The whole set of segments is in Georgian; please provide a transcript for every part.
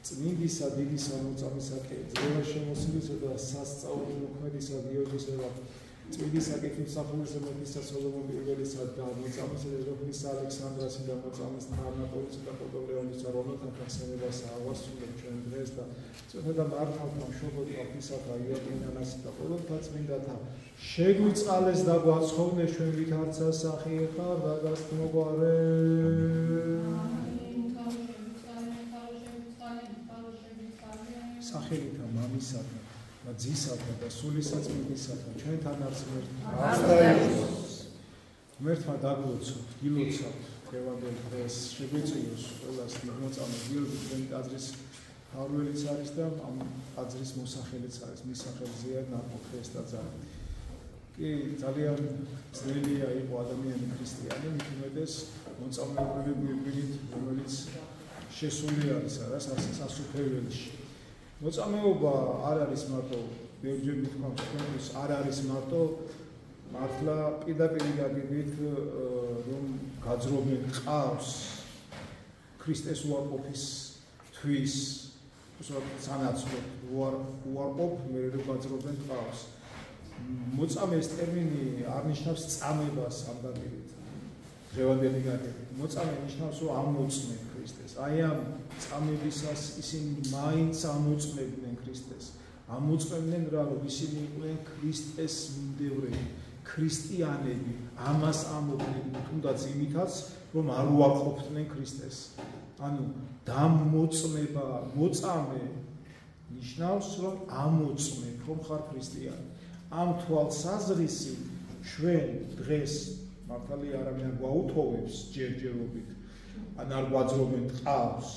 წმინდისა დიდისა მოწამისა ძრევა შემოსილისა და სასწაული მოქმედისა გიორგისა და წმინდისა კეთილმსახურისა მეფისა სოლომონ პირველისა და მოწამისა ევროპის ალექსანდრასა და მოწამის თანატოლისა და პოდოლეონისა რომელთა ხსენებას ავასრულებ ჩვენ დღეს და წმინდა მართალთა მშობელთა ფისახა იაკინანასა და ყოველთა წმინდათა შეგვიწყალეს და გვაცხოვნეს ჩვენ ვითარცა სახი ხარ და გასმოგვარე სახელითა მამისათა და ძისათა და სულისაწმინდისათა ჩვენთან არც ღმერთმა დაგლოცოთ, გილოცავთ დღევანდელ დღეს შეგვეწიოს ყველას მოწამე გიორგი თქვენი ტაძრის მფარველიც არის და ამ ტაძრის მოსახელიც არის მის სახელზეა ნაკურთხი ეს ტაძარი. კი ძალიან ძნელია იყო ადამიანი ქრისტიანი მით უმეტეს მოწამეობრივი გვირგვინით რომელიც შესული არის არა სასუფეველში. მოწამეობა არ არის მარტო ბევრჯერ მithქვამთ თქვენთვის არ არის მარტო მართლა პირდაპირ გაგებით რომ გაძრობენ ყავს ქრისტეს უარყოფის თვის სანაცვლოდ უარყოფ მე რომ გაძრობენ ყავს მოწამეს ტერმინი არ ნიშნავს წამებას ამ დაპირით დღევანდელი გაგებით მოწამე ნიშნავს რომ ამოწმენ ქრისტეს აი ამ წამებისას ისინი მაინც ამოწმებდნენ ქრისტეს ამოწმებდნენ რა რომ ისინი იყვნენ ქრისტეს მიმდევრები ქრისტიანები ამას ამობდნენ თუნდაც იმითაც რომ არ უარყოფდნენ ქრისტეს ანუ დამოწმება მოწამე ნიშნავს რომ ამოწმებ რომ ხარ ქრისტიანი ამ თვალსაზრისი ჩვენ დღეს მართალია არავინ გვაუთოვებს ჯერჯერობით ან არ გვაძრობენ ყავს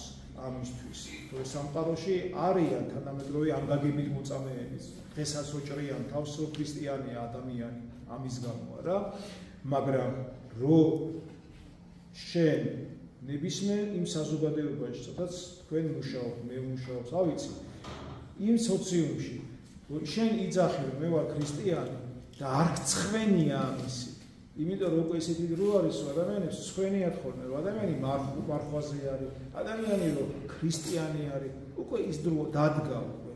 ამისთვის თუ სამყაროში არიან თანამედროვე ამ გაგებით მოწამეები დღესაც ოჭრიან თავს რომ ქრისტიანია ადამიანი ამის გამო არა მაგრამ რო შენ ნებისმიერ იმ საზოგადოებაში სადაც თქვენ მუშაობთ მე ვმუშაობ ავიცი იმ სოციუმში შენ იძახი რომ მე ვარ ქრისტიანი და არ გცხვენია ამისი იმიტომ რომ უკვე ესეთი დრო არის რომ ადამიანებს ცხვენიათ ხოლმე რომ ადამიანი მარხვაზე არის ადამიანი რომ ქრისტიანი არის უკვე ის დრო დადგა უკვე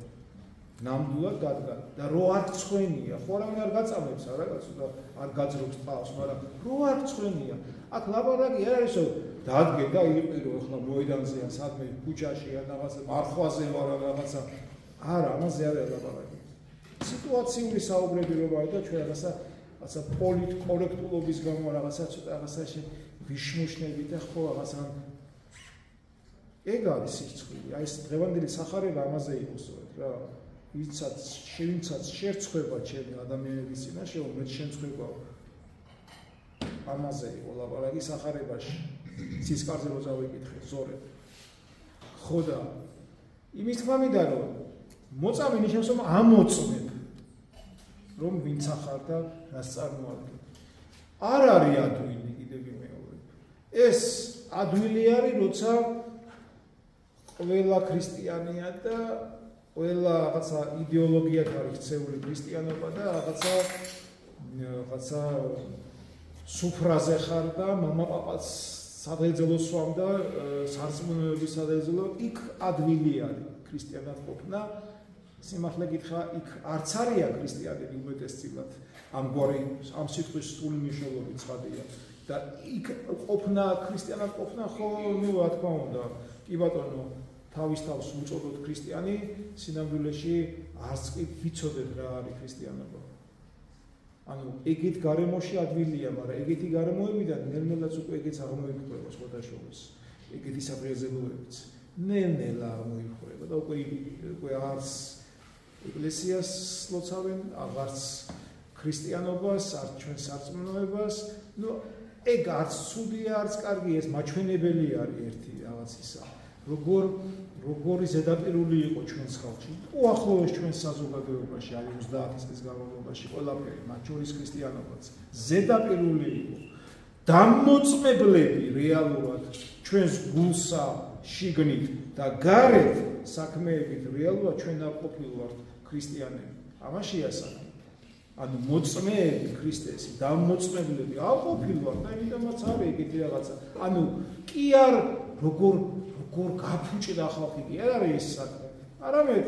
ნამდვილად დადგა და რო არ ცხვენია ხო არავინ არ გაწამებს რაღაცა და არ გაძრობს თავს მაგრამ რო არ ცხვენია აქ ლაბარაკი არ არის რომ დადგე და იყირო ახლა მოედანზეა სადმე ქუჩაშია რაღაცა მარხვაზე ვარ რაღაცა არა ამაზე არ არის ლაბარაკი სიტუაციური საუბრებია და ჩვენ რაღაცა პოლიტკორექტულობის გამო რაღაცა ცოტა რაღაცაში ვიშმუშნებით და ხო რაღაცა ეგ არის სიცხვილე აი ეს დღევანდელი სახარება ამაზე იყოს რა ვინცაც შერცხვება ჩემი ადამიანების წინაშე მე შემცხვება ამაზე იყო ლაბარაკი სახარებაში სისკარზე რო წავიკითხე ზორე ხო და იმის თქმა მინდა რომ მოწამე ნიშნავს რომ ამოწმებ რომ ვინც ახარ და რას წარმოადგენ. არ არის ადვილი კიდევ ვიმეორებ. ეს ადვილი არის, როცა ყველა ქრისტიანია და ყველა რაღაცა იდეოლოგიად არის ქცეული ქრისტიანობა და რაღაცა სუფრაზე ხარ და მამაპაპაც სადღეძელო სვამ და სარწმუნოების სადღეძელო იქ ადვილი არის ქრისტიანად ყოფნა. სიმართლე გითხრა, იქ არც არია ქრისტიანები უმეტესწილად ამგვარი ამ სიტყვის სრული მნიშვნელობით ცხადია და იქ ყოფნა ქრისტიანად ყოფნა ხო ნუ რა თქმა უნდა კი ბატონო თავის თავს უწოდოთ ქრისტიანი სინამდვილეში არც კი ვიცოდეთ რა არის ქრისტიანობა ანუ ეგეთ გარემოში ადვილია მაგრამ ეგეთი გარემოებიდან ნელ-ნელაც უკვე ეგეც აღმოიფრება სხვადასხვა ეგეთი საფრიაზებულებიც ნელ-ნელა აღმოიფრება და უკვე არც ეკლესიას ლოცავენ, აღარც ქრისტიანობას, არც ჩვენ სარწმუნოებას, ნუ ეგ არც ცუდია, არც კარგია, ეს მაჩვენებელი არის ერთი რაღაცისა. როგორი ზედაპირული იყო ჩვენს ხალხში, უახლოეს ჩვენს საზოგადოებაში, არის 30 წლის განმავლობაში ყველაფერი, მათ შორის ქრისტიანობაც. ზედაპირული იყო დამოწმებლები რეალურად ჩვენს გულსა შიგნით და გარეთ საქმეებით რეალურად ჩვენ არ ყოფილვართ ქრისტიანები. ამაშია საქმე. ანუ მოწმეები ქრისტესი, დამოწმებლები არ ყოფილვართ და იმიტომაც არის ეგეთი რაღაცა. ანუ კი არ როგორ გაფუჭდა ხალხი კი არ არის ეს საქმე. არამედ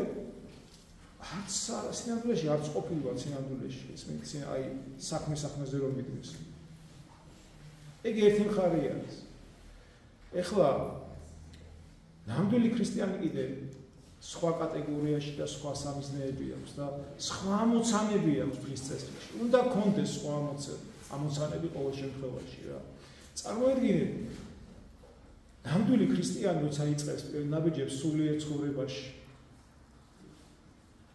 არც სინამდვილეში არც ყოფილვართ სინამდვილეში ეს მეცი აი საქმეზე რომ მიდდეს. ეგ ერთი მხარე არის. ეხლა ნამდვილი ქრისტიანი კიდე სხვა კატეგორიაში და სხვა სამიზნეები აქვს და სხვა ამოცანები აქვს ქრისტეს წესრიგში. უნდა კონდეს სხვა ამოცანები ყოველ შემთხვევაში რა. წარმოიდგინეთ ნამდვილი ქრისტიანი როცა იწყებს ნაბიჯებს სულიერ ცხოვრებაში.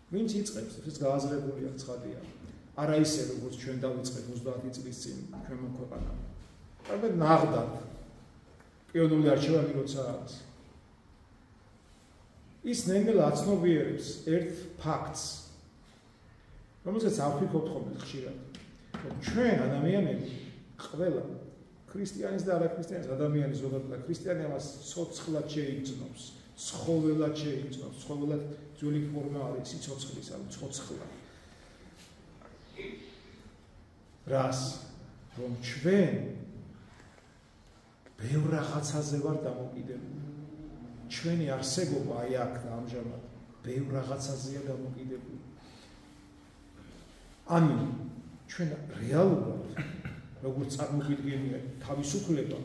ვინც იწყებს, ეს გააზრებულია ცხადია. არა ისე როგორც ჩვენ დავიწყეთ 30 წლის წინ ჩვენ ქვეყანა. არამედ ნაღდად პიონული არჩევანი როცა არის. ის ნელ-ნელა აცნობიერებს ერთ ფაქტს, რომელსაც არ ვფიქრობთ ხოლმე ხშირად, რომ ჩვენ ადამიანები ყველა ქრისტიანის და არაქრისტიანის ადამიანი ზოგადად და ქრისტიანი ამას ცოცხლად შეიგრძნობს, ცხოველად შეიგრძნობს, ცხოველად ძველი ფორმა არის სიცოცხლის, ანუ ცოცხლა. რას? რომ ჩვენ ბევრ რაღაცაზე ვარ დამოკიდებული. ჩვენი არსებობა აი აქ და ამჟამად ბევრ რაღაცაზეა დამოკიდებული. ანუ ჩვენ რეალურად როგორც წარმოგვიდგენია თავისუფლება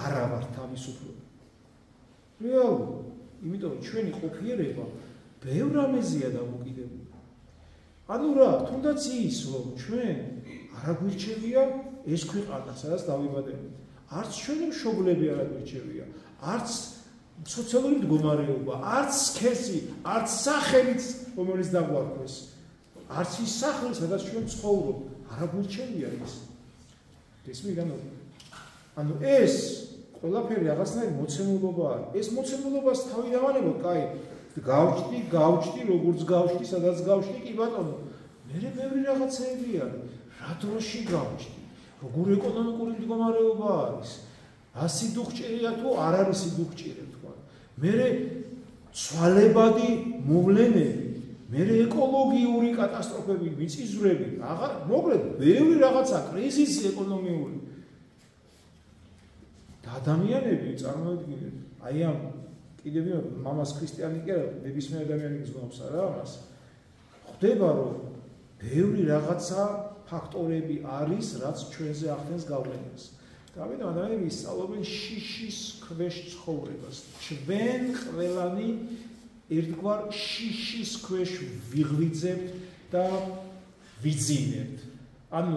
არა ვარ თავისუფლება. რეალურად, იმიტომ რომ ჩვენი ყოფიერება ბევრ რამეზეა დამოკიდებული. ანუ რა, თუნდაც ის რომ ჩვენ არ გვირჩევია ეს ქვეყანა, სადაც დავიბადებთ. არც ჩვენი მშობლები არ გვირჩევია, არც სოციალური მდგომარეობა, არც სქესი, არც სახელიც, რომელიც დაგვარქვეს. არც ის სახლი, სადაც ჩვენ ცხოვრობ, არ გვირჩევია ის. ესმიგანო. ანუ ეს ყველაფერი რაღაცნაირი მოცემულობა არის. ეს მოცემულობას თავი დავანებოთ, კაი, გავჭდი, როგორც გავჭდი, სადაც გავჭდი, კი ბატონო. მერე ბევრი რაღაცეები არის. რა დროში გავჭდი? როგორ ეკონომიკური მდგომარეობა არის? ასიდუხჭირია თუ არ არის სიდუხჭირე თქვა. მერე ცვალებადი მოვლენები, მერე ეკოლოგიური კატასტროფები, მიწისძვრები, მოკლედ ბევრი რაღაცა, კრიზისი ეკონომიური. და ადამიანები წარმოიდგინეთ, აი ამ კიდევ მამას ქრისტიანი კი არა, ნებისმიერ ადამიანი გზნობს არა ამას. ხვდება რომ ბევრი რაღაცა ფაქტორები არის, რაც ჩვენზე ახდენს გავლენას. და ამიტომ ადამიანები ისწავლობენ შიშის ქვეშ ცხოვრებას. ჩვენ ყველანი ერთგვარ შიშის ქვეშ ვიღვიძებთ და ვიძინებთ. ანუ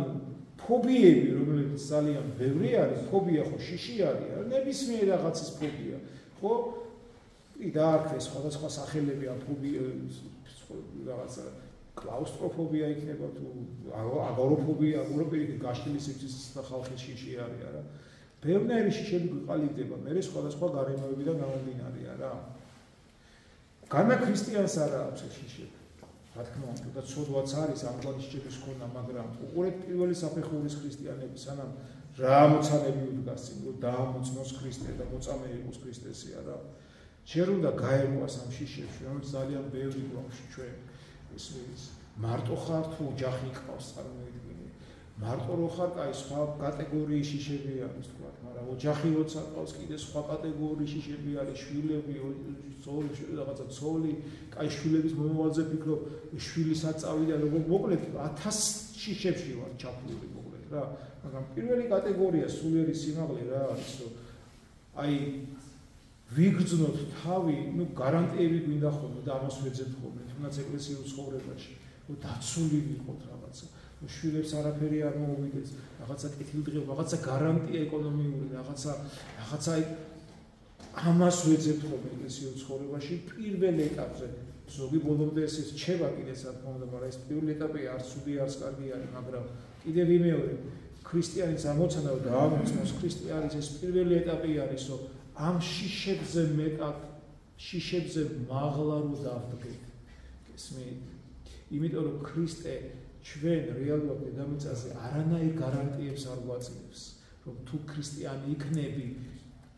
ფობიები, რომლებიც ძალიან ბევრი არის, ფობია ხო შიში არის, ნებისმიერ რაღაცის ფობია. ხო? დაარქვეს სხვადასხვა სახელები ამ ფობიას, რაღაცა კლაუსტროფობია იქნება თუ აგოროფობია, აგოროფობია გაშლილი სივრცის და ხალხის შიში არის არა. ბევრნაირი შიშები გვიყალიბდება, მე სხვადასხვა გარემოებიდან გამომდინარე არა. განა ქრისტიანს არა აქვს ეს შიშები. რა თქმა უნდა, და ცოდვაც არის ამგვარი შიშების ქონა, მაგრამ უყურეთ პირველი საფეხურის ქრისტიანები, სანამ რა ამოცანები უდგას წინ, რომ დაამოწმოს ქრისტე და მოწამე იყოს ქრისტესი არა. ჯერ უნდა გაერკვას ამ შიშებში, რომელიც ძალიან ბევრი გვაქვს ჩვენ. ის მარტო ხარ თუ ოჯახი ყავს წარმოიდგინე. მარტო რო ხარ, კაი სხვა კატეგორიის შიშები არის თქვა, მაგრამ ოჯახი როცა ყავს, კიდე სხვა კატეგორიის შიშები არის, შვილები, ძოლი, რაღაცა ძოლი, კაი შვილების მომავალზე ფიქრობ, შვილისაც წავიდა, როგორ მოკლედ 1000 შიშებში ვარ ჩაფლული მოკლედ რა. მაგრამ პირველი კატეგორია სულიერი სიმაღლე რა არის, რომ აი ვიგრძნოთ თავი, ну გარანტიები გვინდა ხოლმე და ამას ვეძებთ ხოლმე, თუნდაც ეკლესიურ ცხოვრებაში, რომ დაცული ვიყოთ რაღაცა, შვილებს არაფერი არ მოუვიდეს, რაღაცა კეთილდღეობა, რაღაცა გარანტია ეკონომიური, რაღაცა ამას ვეძებთ ხოლმე ეკლესიურ ცხოვრებაში პირველ ეტაპზე. ზოგი ბოლომდე ეს რჩება კიდეც რა თქმა უნდა, მაგრამ ეს პირველი ეტაპი არც ცუდი, არც კარგი არის, მაგრამ კიდევ ვიმეორე, ქრისტიანის ამოცანა და ამოწმოს ქრისტე არის ეს პირველი ეტაპი არის, რომ ამ შიშებზე მეტად, შიშებზე მაღლა რო დავდგეთ. გესმით? იმიტომ რომ ქრისტე ჩვენ რეალურად დედამიწაზე არანაირ გარანტიებს არ გვაწევს, რომ თუ ქრისტიანი იქნები,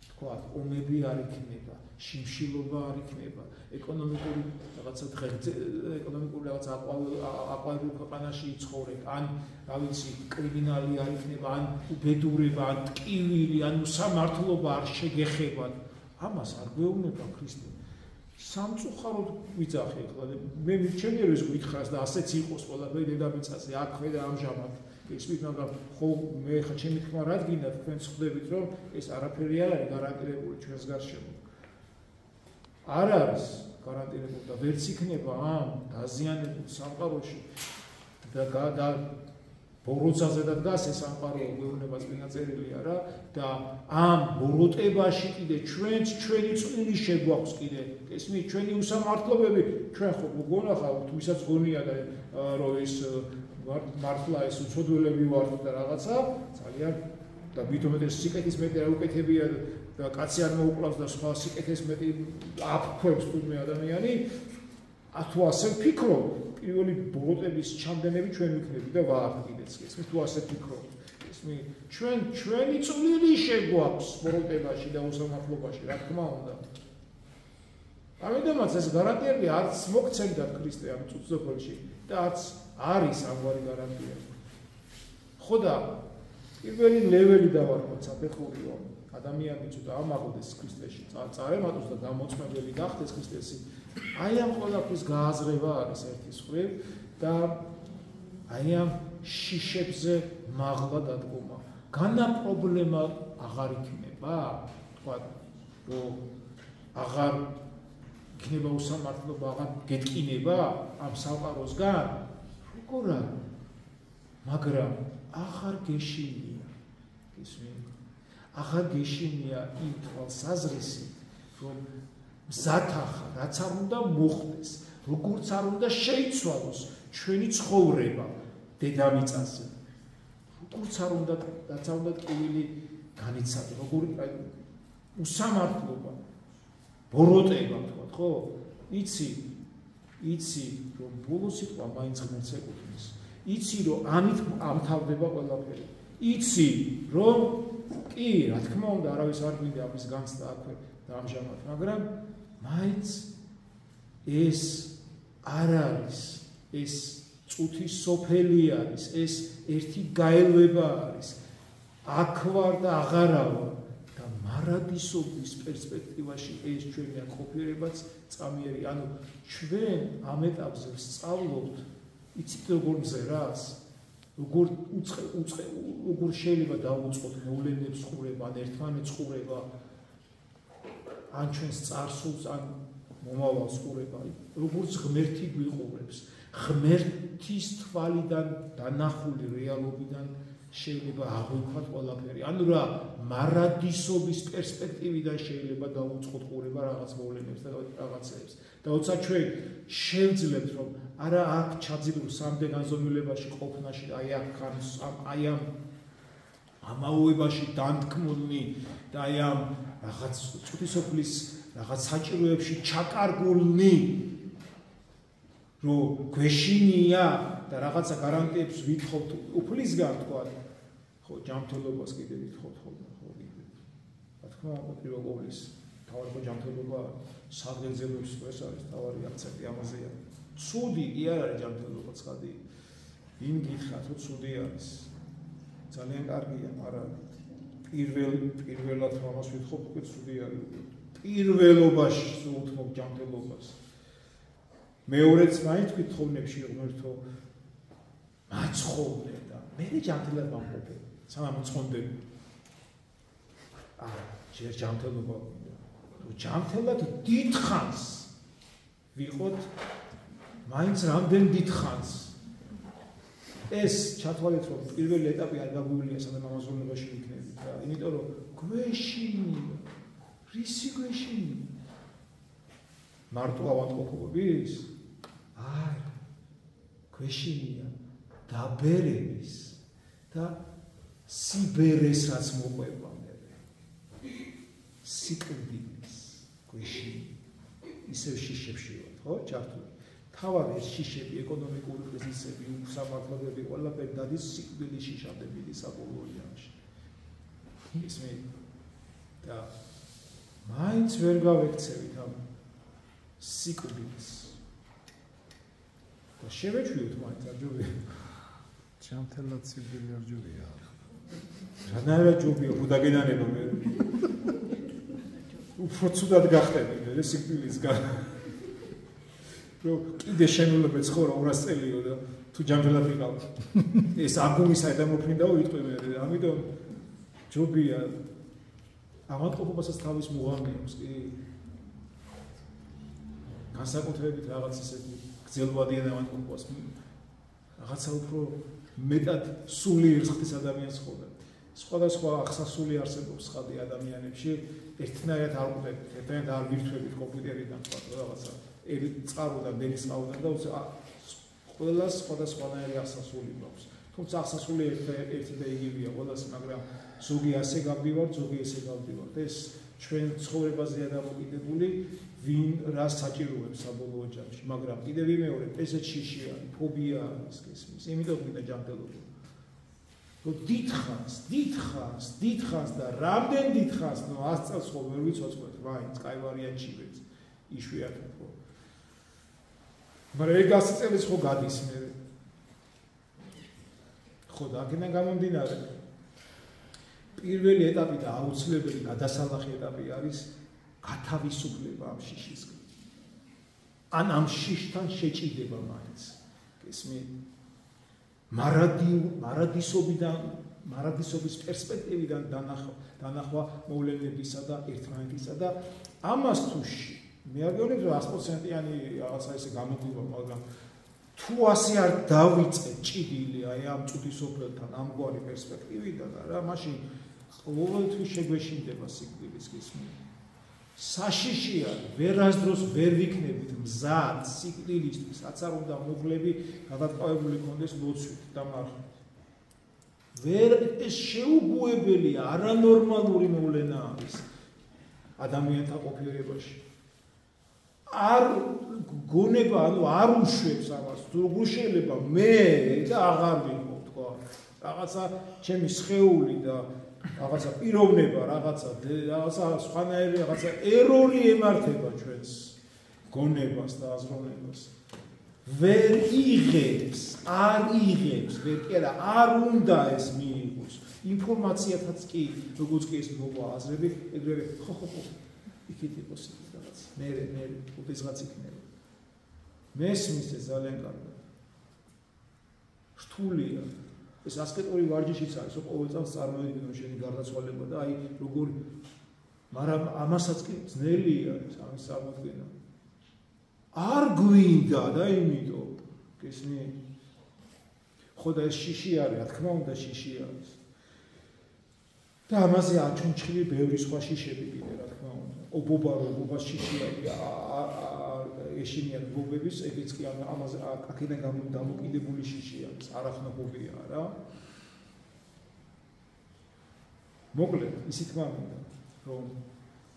თქვა, ომები არ იქნება, შიმშილობა არ იქნება, ეკონომიკური აყვავებული ქვეყანაში იცხოვრებ, ან რა ვიცი, კრიმინალი არ იქნება, ან უბედურება, ან ტკივილი, ან უსამართლობა არ შეგეხებათ. ამას არ გვეუბნება ქრისტე. სამწუხაროდ ვიძახი ახლა მე მიჩნევია ეს გითხრას და ასეც იყოს ყველაფერი დედამიწაზე აქვე და ამჟამად ისმით მაგრამ ხო მე ხა ჩემი თქმა რადგინა თქვენ ხვდებით რომ ეს არაფერი არ არის გარანტირებული ჩვენს გარშემო არ არის გარანტირებული და ვერც იქნება ამ დაზიანებულ სამყაროში და ბოროტაზე და დგას ეს სამყარო გვეუბნება წინა წერილია რა და ამ ბოროტებაში კიდე ჩვენი წვლილი შეგვაქვს კიდე ესმით ჩვენი უსამართლობები ჩვენ ხო გონახავთ ვისაც გონია და რომ ის მართლა ეს უცოდველები ვართ და რაღაცა ძალიან და მithumetes სიკეთის მეტი არ უკეთებია და კაცი არ მოუკლავს და სხვა სიკეთის მეტი აფქვევს თურმე ადამიანი თუ ასე ვფიქრობ პირველი ბოროტების ჩამდენები ჩვენ ვიქნები და ვართ კიდეც ესმით თუ ასე ვფიქრობ ესმით ჩვენი წვლილი შეგვაქვს ბოროტებაში და უსამართლობაში რა თქმა უნდა ამიტომაც ეს გარანტიები არც მოგცემდა ქრისტე ამ წუთსოფელში და არც არის ამგვარი გარანტია ხო და პირველი ლეველი დავარქვათ საფეხურიო ადამიანი ცოტა ამაღლდეს ქრისტეში წარემატოს და გამოწმებელი გახდეს ქრისტესი აი ამ ყველაფრის გააზრება არის ერთის მხრივ და აი ამ შიშებზე მაღლა დადგომა განა პრობლემა აღარ იქნება თქვა რომ აღარ იქნება უსამართლობა აღარ გეტკინება ამ სამყაროსგან როგორ არა მაგრამ აღარ გეშინია ისმით აღარ გეშინია იმ თვალსაზრისით რომ მზათახა რაც არ უნდა მოხდეს როგორც არ უნდა შეიცვალოს ჩვენი ცხოვრება დედამიწაზე როგორც არ უნდა რაც არ უნდა ტკივილი განიცადოს როგორ უსამართლობა ბოროტება თქვა ხო იცი რომ ბოლო სიტყვა მაინც ღმერთს ეკუთვნის იცი რომ ამით ამთავრდება ყველაფერი იცი რომ კი რა თქმა უნდა არავის არ გვინდა ამის განცდა აქვე და ამჟამად მაგრამ მაინც ეს არ არის ეს წუთის სოფელი არის ეს ერთი გაელვება არის აქ ვარ და აღარა ვარ და მარადისობის პერსპექტივაში ეს ჩვენი ყოფიერებაც წამიერი ანუ ჩვენ ამ ეტაპზე ვსწავლობთ იცით როგორ მზერას როგორ შეიძლება დავუწყოთ მოვლენებს ხურება ან ერთმანეთს ხურება ან ჩვენს წარსულს ან მომავალს ხურება როგორც ღმერთი გვიყურებს ღმერთის თვალიდან დანახული რეალობიდან შეიძლება აღვიქვათ ყველაფერი ანუ რა მარადისობის პერსპექტივიდან შეიძლება დავუწყოთ ხურება რაღაც მოვლენებს და რაღაცებს და როცა ჩვენ შევძლებთ რომ არა აქ ჩაძირულ სამდე განზომილებაში ყოფნაში აი ამ ამაოებაში დანთქმულნი და აი ამ რაღაც წუთისოფლის რაღაც საჭიროებში ჩაკარგულნი რომ გვეშინია და რაღაცა გარანტიებს ვითხოვთ უფლისგან თქვა ხო ჯანმრთელობას კიდე ვითხოვთ ხოლმე ხო კიდე რა თქმა უნდა პირველ ყოვლის თავი ჯანმრთელობა საგრძელებს ეს არის თავი აქცენტი ამაზეა ცუდი კი არ არის ჯანმრთელობა ცხადი ვინ გითხრათ რომ ცუდი არის ძალიან კარგია მაგრამ პირველად ამას ვითხოვთ უკვე ცუდი არის პირველობაში უთმობ ჯანმრთელობას მეორეც მაინც გითხოვნებში ღმერთო მაცხოვნე და მე ჯანმრთელად ვამყოფე სანამ მწონდები ჯერ ჯანმრთელობა ჯანმრთელად დიდხანს ვიყოთ მაინც რამდენ დიდხანს ეს ჩათვალეთ რომ პირველი ეტაპი არ გაგვივლია სანამ ამაზონებაში ვიქნებით რა იმიტომ რომ გვეშინია რისი გვეშინია მარტო ავადმყოფობის აი გვეშინია დაბერების და სიბერეს რაც მოყვება სიკვდილის გვეშინია ისევ შიშებში ვარ ხო ჩართული თავარი ეს შიშები ეკონომიკური კრიზისები უსამართლობები ყველაფერი დადის სიკვდილის შიშამდე მიდის აპოლონიაში ისმით და მაინც ვერ გავექცევით ამ სიკვდილს და შევეჩვიოთ მაინც არ ჯობია ჯანმრთელად სიკვდილი არ ჯობია რანაირად ჯობია ხუდაგენანება მე უფრო ცუდად გახტები მე სიკვდილისგან რომ კიდე შემოლებეც ხორა 200 წელიო და თუ ჯანმრთელად ვიყავ ეს აგუნისა და მოფრინდაო იტყვი მე ამიტომ ჯობია ავადმყოფობასაც თავის მუღამი აქვს კი განსაკუთრებით რაღაც ისეთი გრძელვადიან ავადმყოფობას რაღაცა უფრო მეტად სულიერ ხდის ადამიანს ხოვდა სხვადასხვა ახსასული არსებობს ხალხი ადამიანებში ერთნაირად არ უყურებთ ერთნაირად არ ვირთვებით კომპიუტერიდან თქვა რაღაცა წყაროდან დენის ყავდან და ყველას სხვადასხვანაირი ახსასული აქვს თუმცა ახსასული ერთი და იგივეა ყველას მაგრამ ზოგი ასე გავდივართ ზოგი ესე გავდივართ ეს ჩვენ ცხოვრებაზეა დამოკიდებული ვინ რას საჭიროებს საბოლოო ჯამში მაგრამ კიდევ ვიმეორებ ესეც შიში არის ფობია არის გესმის იმიტომ მინდა ჯანმრთელობა რომ დიდხანს და რამდენ დიდხანს ნუ 100 წელს ხო ვერ ვიცოცხლეთ მაინც კაი ვარიანტი ვეც იშვიათად ხო მაგრამ ეგ 100 წელს ხო გადის მე ხო და აქედან გამომდინარე პირველი ეტაპი და აუცილებელი გადასალახი ეტაპი არის გათავისუფლება ამ შიშისგან ან ამ შიშთან შეჭიდება მაინც გესმით მარადისობის პერსპექტივიდან დანახვა მოვლენებისა და ერთმანეთისა და ამას თუში მე არ გეუბნები რომ 100%-იანი რაღაცა ესე გამოგვივა მაგრამ თუ ასე არ დავიწყე ჭიდილი აი ამ წუთისოფელთან ამგვარი პერსპექტივიდან რა მაშინ ყოველთვის შეგვეშინდება სიკვდილის გესმით საშიშია ვერასდროს ვერ ვიქნებით მზად სიკვდილისთვის რაც არ უნდა მოხლები გადატყავებული კონდეს ლოცვით და მარხით ვერ ეს შეუგუებელი არანორმალური მოვლენა არის ადამიანთა ყოფიერებაში არ გონება ანუ არ უშვებს ამას როგორ შეიძლება მე და აღარ ვიყო თქვა რაღაცა ჩემი სხეული და რაღაცა პიროვნება რაღაცა სხვანაირი რაღაცა ერორი ემართება ჩვენს გონებას და აზროვნებას ვერ იღებს არ კი არა არ უნდა ეს მიიღოს ინფორმაციათაც კი როგორც კი ეს მოვა აზრები ეგრევე ხო იქით იყოს რაღაც მე უთესღაც იქნება მესმის ეს ძალიან კარგად რთულია ეს ასკეტური ვარჯიშიც არის რომ ყოველ წელს წარმოედგინო შენი გარდაცვალება და აი როგორ მაგრამ ამასაც კი ძნელია ეს ამის წარმოდგენა არ გვინდა და იმიტომ გესმით ხო და ეს შიში არის რა თქმა უნდა შიში არის და ამაზე აჩონჩხილი ბევრი სხვა შიშები კიდე რა თქმა უნდა ობობა შიში არის ეშინიან ბობების ეგეც კი ამაზე აქედან დამოკიდებული შიში არის არახნობობია რა მოკლედ ისიც მამინდა რომ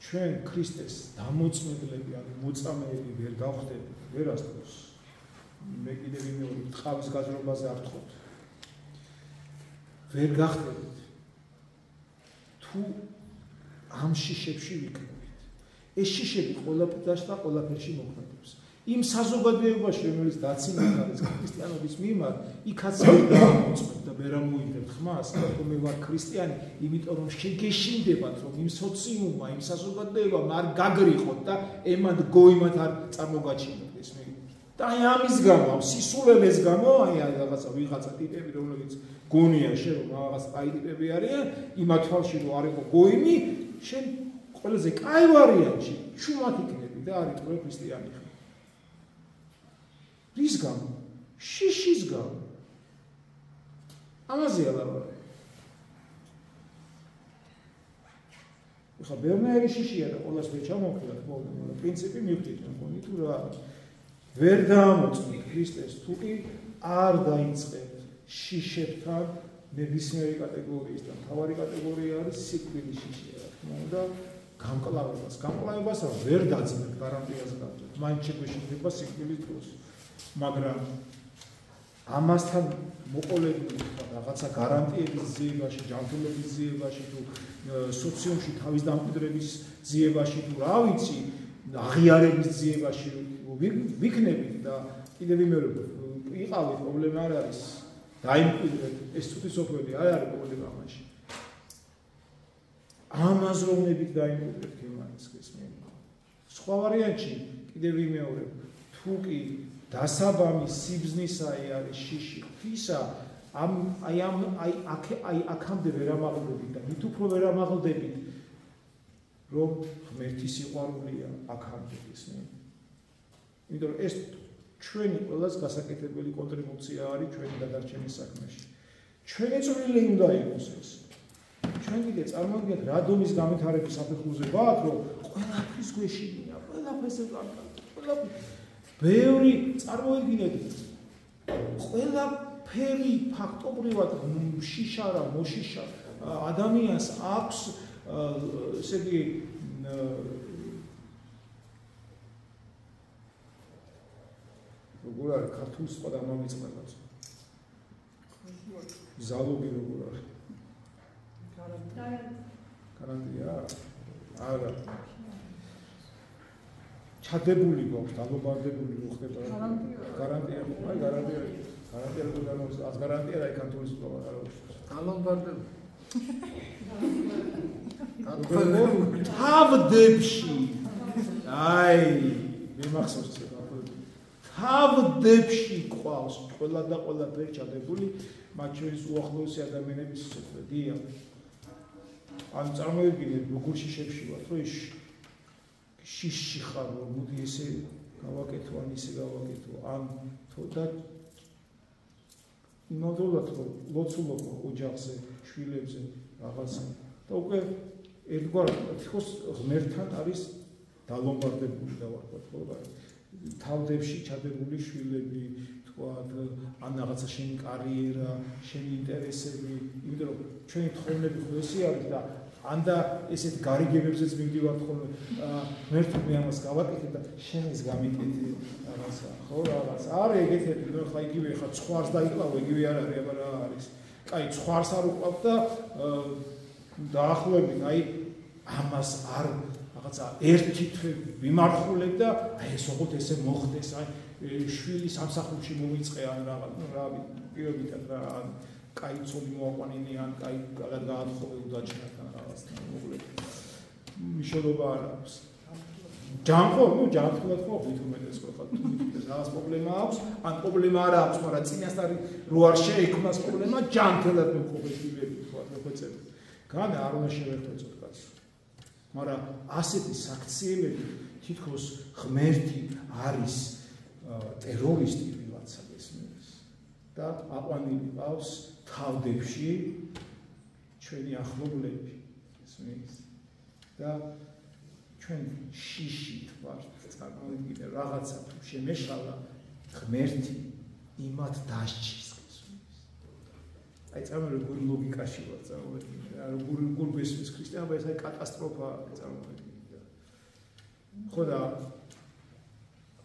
ჩვენ ქრისტეს დამოწმებლები ან მოწამეები ვერ გავხდებით ვერასდროს მე კიდევ ვიმეორებ ტყავის გაზრობაზე არ ვთხოვთ ვერ გახდებით თუ ამ შიშებში ვიქნებით ეს შიშები ყველაფერში მოქმედებს იმ საზოგადოებაში რომელიც დაცინად არის ქრისტიანობის მიმართ იქაც ვერ დავამოწმებ და ვერ ამოინდებთ ხმას რომ მე ვარ ქრისტიანი იმიტომ რომ შეგეშინდებათ რომ იმ სოციუმმა იმ საზოგადოებამ არ გაგრიხოთ და ემად გოიმად არ წარმოგაჩინოთ ეს მე და აი ამის გამო ამ სისულელეს გამო აი რაღაცა ვიღაცა ტიპები რომლებიც გონია შენ რომ რაღაც აი ტიპები არიან იმათ თვალში რომ არ იყო გოიმი შენ ყველაზე კაი ვარიანტი შუმად იქნები და არ იყო ქრისტიანი ხარ რის გამო შიშის გამო ამაზეა ლაპარაკი ხა ბერნერი შიშია და ყოველას ვერ ჩამოვხილოთ მაგრამ პრინციპი მივხვდით მგონი თუ რა ვერ დაამოწმით ქრისტეს თუ კი არ დაიწყებთ შიშებთან ნებისმიერი კატეგორიის და მთავარი კატეგორია არის სიკვდილის შიშია რა თქმა უნდა გამკლავებას ვერ დაძინებთ გარანტიას გავდოთ მაინც შეგვეშინდება სიკვდილის დროს მაგრამ ამასთან მოყოლებული რაღაცა გარანტიების ძიებაში, ჯანმრთელობის ძიებაში თუ სოციუმში თავის დამკვიდრების ძიებაში თუ რა ვიცი, აღიარების ძიებაში ვიქნებით და კიდევ ვიმეორებ, იყავით პრობლემა არ არის. დაიმკვიდრეთ, ეს თვითსოფლები არ არის პრობლემა მაშინ. ამაზროვნებით დაიმკვიდრეთ გერმანიის გესმით. სხვა ვარიანტში კიდევ ვიმეორებ, თუ კი დასაბამი სიბზნისაი არის შიში ღვთისა, აი აქამდე ვერ ამაღლდებით და მით უფრო ვერ ამაღლდებით, რომ ღმერთის სიყვარულია აქამდე გესმით. იმიტომ რომ ეს ჩვენი ყველას გასაკეთებელი კონტრიბუცია არის ჩვენი გადარჩენის საქმეში. ჩვენი წვლილი უნდა იყოს ეს. ჩვენ კიდე წარმოვიდგინეთ რა დონის განვითარების საფეხურზე ვართ, რომ ყველაფრის გვეშინია, ყველაფერს ყველაფერი. ბევრი წარმოვიდგინეთ, ყველაფერი ფაქტობრივად შიშარა, მოშიშა ადამიანს აქვს, ესე იგი როგორ არის ქართულ სხვა და მომიწყებას. ზალოგი როგორ არის? გარანტია? არა. ჩადებული გვაქვს, დალობარდებული რო ხდება. გარანტია. აი გარანტია. გარანტია რო გამოდის, ას გარანტია და ქართული სხვა არა. დალობარდებული. თავდებში. აი, მემახსოვს ეს. თავდებში ყავს ყველა და ყველაფერი ჩადებული, მათ შორის უახლოესი ადამიანების სიცოცხლე. დიახ. ან წარმოვიდგინეთ, როგორ შიშებში ვართ, რომ შიში ხარ, რომ მოდი ესე გავაკეთო, ან ისე გავაკეთო, ან თოდა იმავდროულად რომ ლოცულობ ოჯახზე, შვილებზე რაღაცა და უკვე ერთგვარად თქოს ღმერთთან არის დალომბარდებული და ვარქვათ, ხო რა. თავდებში ჩადებული შვილები, თქვათ, ან რაღაცა შენი კარიერა, შენი ინტერესები, იმიტომ რომ ჩვენი თხოვნები ხო ესე არის და ანდა ესეთ გარიგებებზეც მივდივართ ხოლმე, ღმერთო მე ამას გავაკეთე და შენ ის გამიკეთე რაღაცა, ხო რაღაც. არა ეგეთები, ნუ ხა იგივე ხა ცხვარს დაიკლავო, იგივე არ არის, აბა რა არის. კაი, ცხვარს არ უყავ და დაახლოებით, აი ამას არ რაღაცა ერთი თვე ვიმარხულებ და აი ეს ოღონდ ესე მოხდეს, აი შვილი სამსახურში მომიწყე ან რა პირობითად რა ან კაი ცოლი მოაყვანინე ან კაი გაათხოვე უდაჩნად რაღაცა მოკლედ მიშელობა არ აქვს. ჯანმრთელად, ნუ ჯანმრთელად ხო ვითუმეტეს ხო ხა თუ რაღაც პრობლემა აქვს, ან პრობლემა არ აქვს, მაგრამ წინასწარ რო არ შეექმნას პრობლემა, ჯანმრთელად მოხობილები ხო მოხეცები. განა არ უნდა შევერთვეწოთ კაცს. მაგრამ ასეთი საქციელები თითქოს ღმერთი არის ტერორისტი ვიღაცა გესმის და აყვანილი ყავს თავდებში ჩვენი ახლობლები გესმის და ჩვენ შიშით ვართ წარმოვიდგინე რაღაცა თუ შემეშალა ღმერთი იმათ დასჭის გესმის. აი წარმოვიდგინე ლოგიკაში ვარ წარმოვიდგინე როგორ გესმის ქრისტიანობა ეს აი კატასტროფაა წარმოვიდგინე.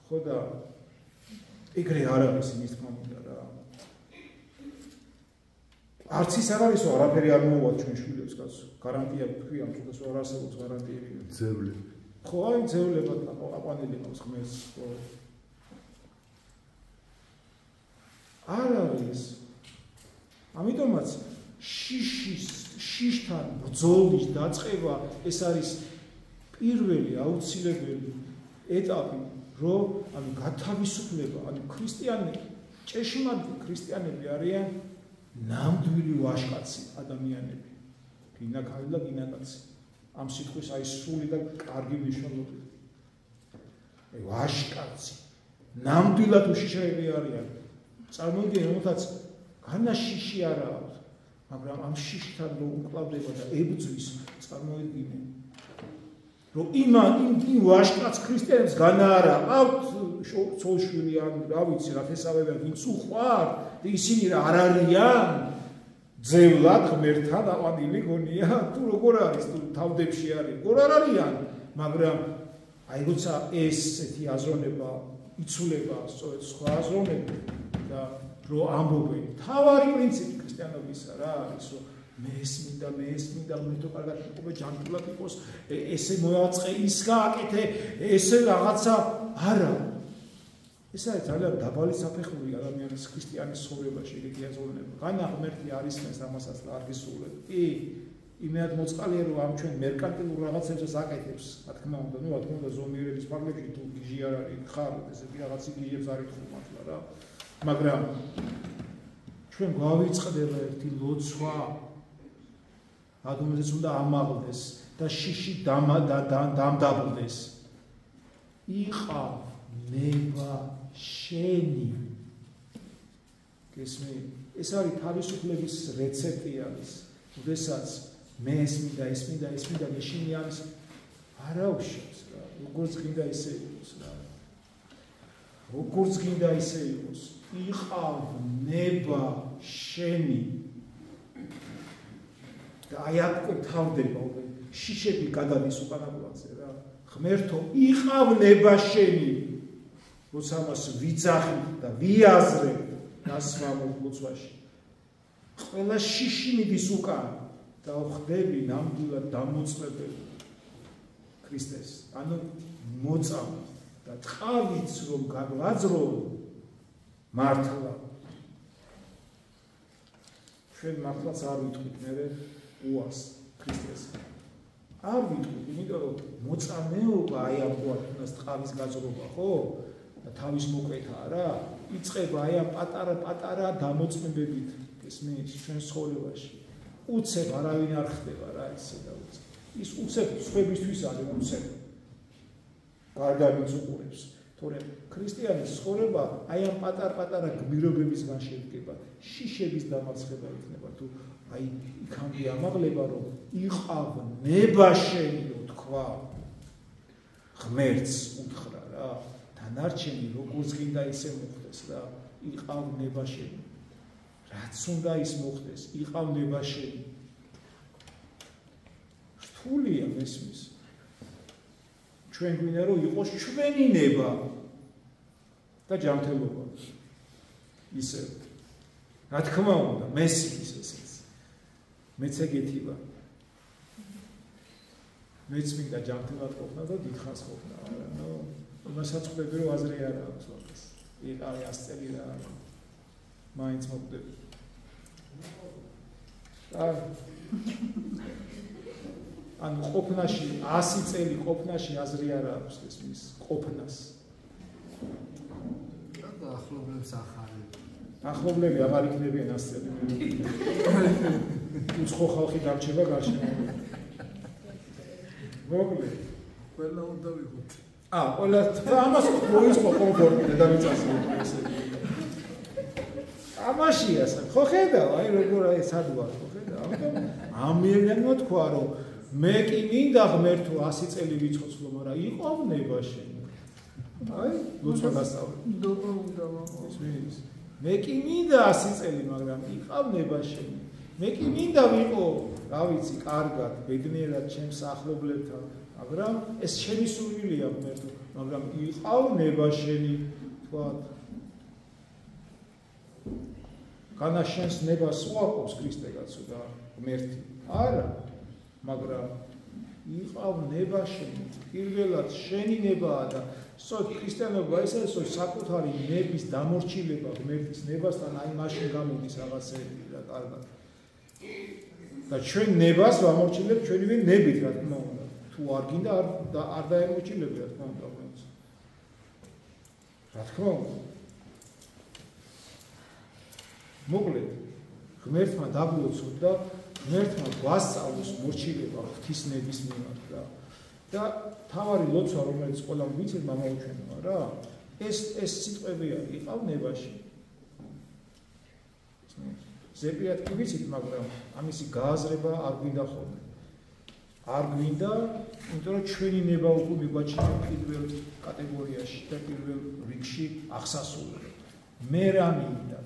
ხო და ეგრე არ არის იმის თქმა უნდა რა. არც ის არ არისო არაფერი არ მოუვათ ჩვენ შვილებს კაც გარანტია თქვია თუნდაც არ არსებობს გარანტიები. ძევლები. ხო აი ძევლებად აყვანილი ყავს ღმერთს ხო. არ არის. ამიტომაც შიშთან ბრძოლის დაწყება ეს არის პირველი აუცილებელი ეტაპი, რომ ანუ გათავისუფლება, ანუ ქრისტიანები, ჭეშმარიტი ქრისტიანები არიან ნამდვილი ვაჟკაცი ადამიანები. გინაკალი და გინაკაცი. ამ სიტყვის აი სრული და კარგი მნიშვნელობით. აი ვაჟკაცი. ნამდვილად უშიშრები არიან. წარმოვიდგინე, რომელთაც განა შიში არა აქვს, მაგრამ ამ შიშთან რო უკლავდება და ებძვის, წარმოვიდგინე. რომ იმ ვაჟკაც ქრისტიანებს განა არა აქვთ ცოლშვილი ან რა ვიცი რა თესავებია ვინც უყვარ და ისინი რა არ არიან ძევლად ღმერთთან აყვანილი გონია თუ როგორ არის თუ თავდებში არის როგორ არ არიან მაგრამ აი როცა ესეთი აზროვნება იცვლება სწორედ სხვა აზროვნები და რომ ამბობენ თავარი პრინციპი ქრისტიანობისა რა არის რომ მე ესმინდა ღმერთო კარგად იყო ჯანმრთელად იყოს ესე მოაწყე ის გააკეთე ესე რაღაცა არა ეს არის ძალიან დაბალი საფეხური ადამიანის ქრისტიანის ცხოვრებაში ეგეთი აზროვნება განა ღმერთი არის მას ამასაც და არ გისურვებ კი იმედად მოწყალია რომ ამ ჩვენ მერკანტილურ რაღაცებს აკეთებს რა თქმა უნდა რა თქმა უნდა ზომიერების ფარგლებში თუ გიჟი არ არის ხარ ესე რაღაც გიჟებს არ ითხო მართლა რა მაგრამ ჩვენ გვავიწყდება ერთი ლოცვა ადამიანს უნდა ამაღლდეს და შიში დამდაბლდეს იყავ ნება შენი გესმით ეს არის თავისუფლების რეცეპტი არის უდესაც მე ესმინდა მე შენი არის არა უშავს რა როგორც გინდა ისე იყოს რა როგორც გინდა ისე იყოს იყავ ნება შენი და აი აქ თავდება შიშები გადადის უკანაკლავზე რა ღმერთო იყავ ნება შენი როცა მას ვიძახით და ვიაზრებ დასვამობ ლოცვაში ყველა შიში მიდის უკან და ვხდები ნამდვილად დამოწმებელი ქრისტეს ანუ მოწამე და ტყავიც რომ გაგვაძრო მართლა ჩვენ მართლაც არ ვიტყვით მე უას ქრისტეს არ ვიტყვით იმიტომ რომ მოწამეობა აი ამ ყوانას ტყავის გაძრობა ხო და თავის მოკვეთა რა იწება აი ამ პატარა დამოწმებებით ესმის ჩვენ ცხოვრებაში უცებ არავინ არ ხდება რა ისე და უცებ ის უცებ სხვებისთვის არის უცებ გარდაგვიც უყურებს თორემ ქრისტიანის ცხოვრება აი ამ პატარ-პატარა გმირობებისგან შედგება შიშების დამარცხება იქნება თუ აი იქამდე ამაღლება რომ იყავ ნება შენი თქვა ღმერთს უთხრა რა დანარჩენი როგორც გინდა ისე მოხდეს რა იყავ ნება შენი რაც უნდა ის მოხდეს იყავ ნება შენი რთულია მესმის ჩვენ გვინდა რომ იყოს ჩვენი ნება და ჯანმრთელობა ისე რა თქმა უნდა მესმის ესეც მეც ეგეთი ვარ მეც მინდა ჯანმრთელად ყოფნა და დიდხანს ყოფნა ნუ მასაც ხვდები რომ აზრი არ აქვს ვაფეს იყავი 100 წელი რა მაინც მოკვდები ანუ ყოფნაში 100 წელი ყოფნაში აზრი არ აქვს ეს მის ყოფნას და ახლობლებს ახალი ახლობლები აღარ იქნებიან 100 წელი უცხო ხალხი დარჩება გარშემო მოკლედ ყველა უნდა ვიყოთ ყველა ამას მოიწყო კომფორტი დედამიწაზე ესე ამაშია ხო ხედავ აი როგორ აი სადვარ ხო ხედავ ამიერნო თქვა რომ მე კი მინდა ღმერთო 100 წელი ვიცოცხლო მაგრამ იყავ ნება შენი აი ლოცვა გასწავლე დობა უნდა ისმის მე კი მინდა 100 წელი მაგრამ იყავ ნება შენი მე კი მინდა ვიყო რა ვიცი კარგად ბედნიერად ჩემს ახლობლებთან მაგრამ ეს ჩემი სურვილია ღმერთო მაგრამ იყავ ნება შენი თქვა განა შენს ნებას უარყოფს ქრისტე კაცო და ღმერთი არა მაგრამ იყავ ნება შენი პირველად შენი ნება და სწორედ ქრისტიანობა ეს არის რომ საკუთარი ნების დამორჩილება ღმერთის ნებასთან აი მაშინ გამოდის რაღაცები რა კარგად და ჩვენ ნებას ვამორჩილებთ ჩვენივე ნებით რა თქმა უნდა თუ არ გინდა არ დაემორჩილები რა თქმა უნდა ღმერთს რა თქმა უნდა მოკლედ ღმერთმა დაგლოცოთ და ღმერთმა გვასწავლოს მორჩილება ღვთისნების მიმართ რა და თავარი ლოცვა რომელიც ყველამ ვიცით მამაუჩვენოა რა ეს სიტყვები არის იყავ ნებაში ზეპიად კი ვიცით მაგრამ ამისი გააზრება არ გვინდა ხოლმე არ გვინდა იმიტომ რომ ჩვენი ნება უკვე მიგვაჩნია პირველ კატეგორიაში და პირველ რიგში აღსასრულებლად მე რა მინდა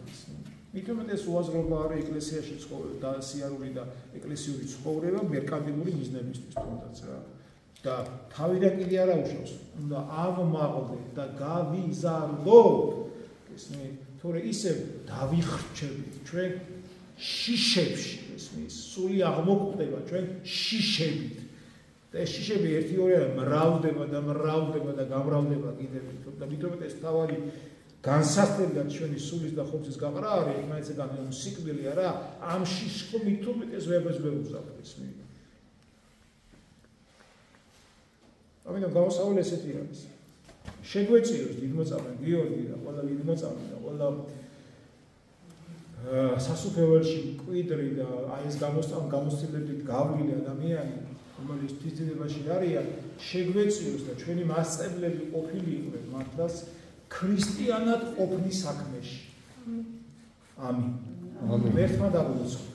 მithom ეს უაზრობა არის ეკლესიაში ცხოვრება და სიარული და ეკლესიური ცხოვრება მერკანტილური მიზნებისთვის თუნდაც რა და თავიდან კიდე არა უშავს უნდა ავმაღლდეთ და გავიზარდოთ ესნი თორე ისევ დავიხრჩებით ჩვენ შიშებში, ესმის, სული აღმოკვდება ჩვენ შიშებით. და ეს შიშები ერთი-ორი არა, მრავლდება და გამრავლდება კიდევ. და მithomet ეს თავი განსასწრებად ჩვენი სულის და ხორცის გაყრა არის, ერთმანეთსგან სიკვდილი არა, ამ შიშხო მithomet ეს ვერ უზავთ ესმის. ამიტომ გამოსავალი ესეთი არის. შეგვეციოს დიდმოწამე გიორგი და ყველა დიდმოწამე და ყველა სასუფეველში მკვიდრი და აი ეს გამოცდილებით გავლილი ადამიანი, რომელიც თვითდიდებაში არიან, შეგვეციოს და ჩვენი მასწავლებლები ყოფილი იყვნენ მართლაც ქრისტიანად ყოფნის საქმეში. ამინ. მერთმა დაგვიწყო.